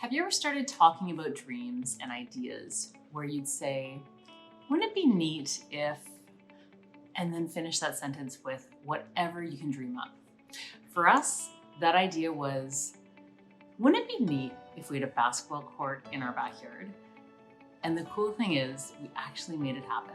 Have you ever started talking about dreams and ideas where you'd say, wouldn't it be neat if, and then finish that sentence with whatever you can dream up? For us, that idea was, wouldn't it be neat if we had a basketball court in our backyard? And the cool thing is, we actually made it happen.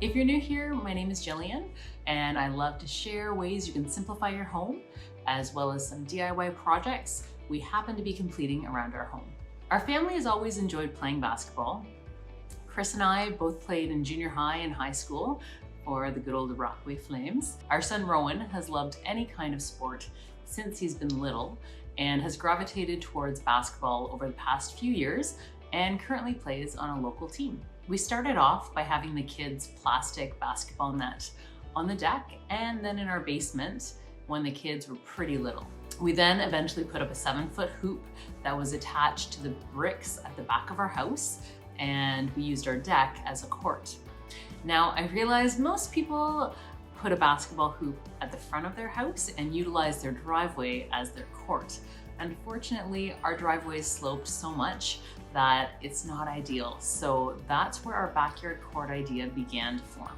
If you're new here, my name is Jillian, and I love to share ways you can simplify your home, as well as some DIY projects we happen to be completing around our home. Our family has always enjoyed playing basketball. Chris and I both played in junior high and high school for the good old Rockaway Flames. Our son Rowan has loved any kind of sport since he's been little and has gravitated towards basketball over the past few years and currently plays on a local team. We started off by having the kids' plastic basketball net on the deck and then in our basement when the kids were pretty little. We then eventually put up a 7-foot hoop that was attached to the bricks at the back of our house, and we used our deck as a court. Now, I realize most people put a basketball hoop at the front of their house and utilize their driveway as their court. Unfortunately, our driveway is sloped so much that it's not ideal. So that's where our backyard court idea began to form.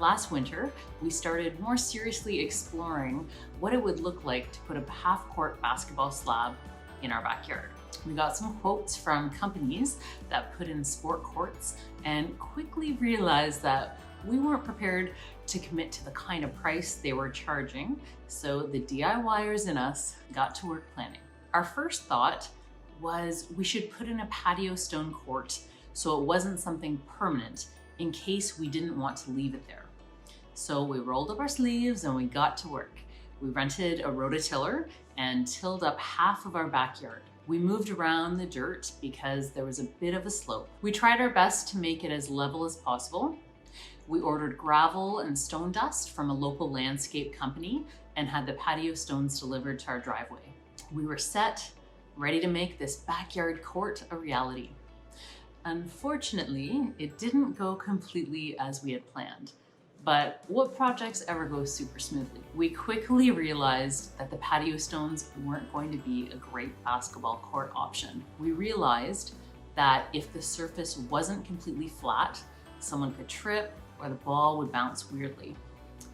Last winter, we started more seriously exploring what it would look like to put a half-court basketball slab in our backyard. We got some quotes from companies that put in sport courts and quickly realized that we weren't prepared to commit to the kind of price they were charging, so the DIYers in us got to work planning. Our first thought was we should put in a patio stone court so it wasn't something permanent in case we didn't want to leave it there. So we rolled up our sleeves and we got to work. We rented a rototiller and tilled up half of our backyard. We moved around the dirt because there was a bit of a slope. We tried our best to make it as level as possible. We ordered gravel and stone dust from a local landscape company and had the patio stones delivered to our driveway. We were set, ready to make this backyard court a reality. Unfortunately, it didn't go completely as we had planned. But what projects ever go super smoothly? We quickly realized that the patio stones weren't going to be a great basketball court option. We realized that if the surface wasn't completely flat, someone could trip or the ball would bounce weirdly.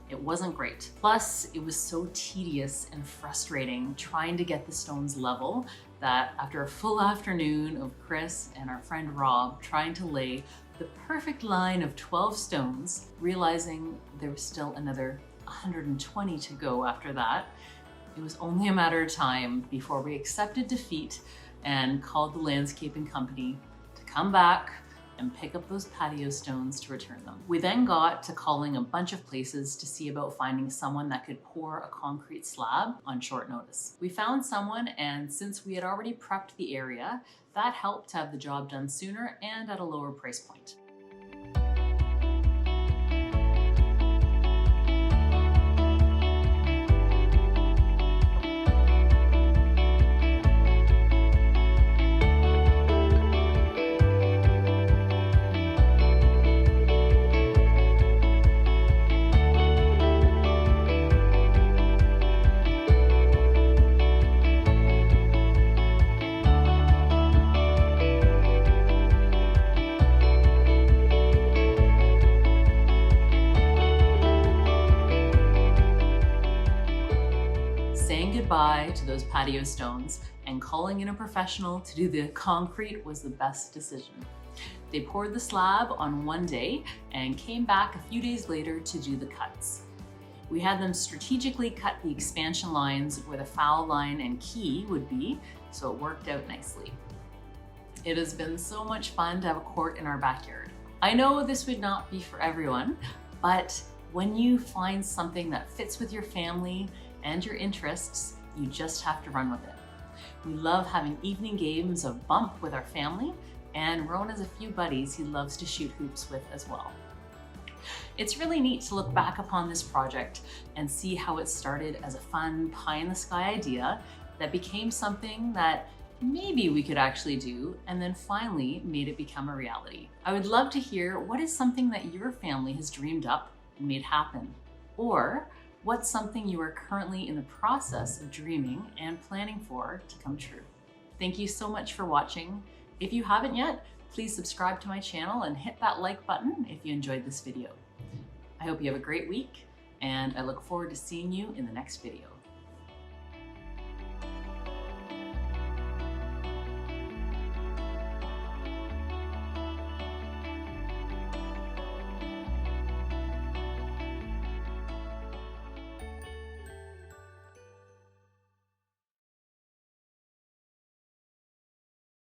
It wasn't great. Plus, it was so tedious and frustrating trying to get the stones level that after a full afternoon of Chris and our friend Rob trying to lay the perfect line of 12 stones, realizing there was still another 120 to go after that, it was only a matter of time before we accepted defeat and called the landscaping company to come back and pick up those patio stones to return them. We then got to calling a bunch of places to see about finding someone that could pour a concrete slab on short notice. We found someone, and since we had already prepped the area, that helped to have the job done sooner and at a lower price point. Saying goodbye to those patio stones and calling in a professional to do the concrete was the best decision. They poured the slab on one day and came back a few days later to do the cuts. We had them strategically cut the expansion lines where the foul line and key would be, so it worked out nicely. It has been so much fun to have a court in our backyard. I know this would not be for everyone, but when you find something that fits with your family and your interests, you just have to run with it. We love having evening games of bump with our family, and Rowan has a few buddies he loves to shoot hoops with as well. It's really neat to look back upon this project and see how it started as a fun pie-in-the-sky idea that became something that maybe we could actually do, and then finally made it become a reality. I would love to hear what is something that your family has dreamed up and made happen? Or what's something you are currently in the process of dreaming and planning for to come true? Thank you so much for watching. If you haven't yet, please subscribe to my channel and hit that like button if you enjoyed this video. I hope you have a great week, and I look forward to seeing you in the next video.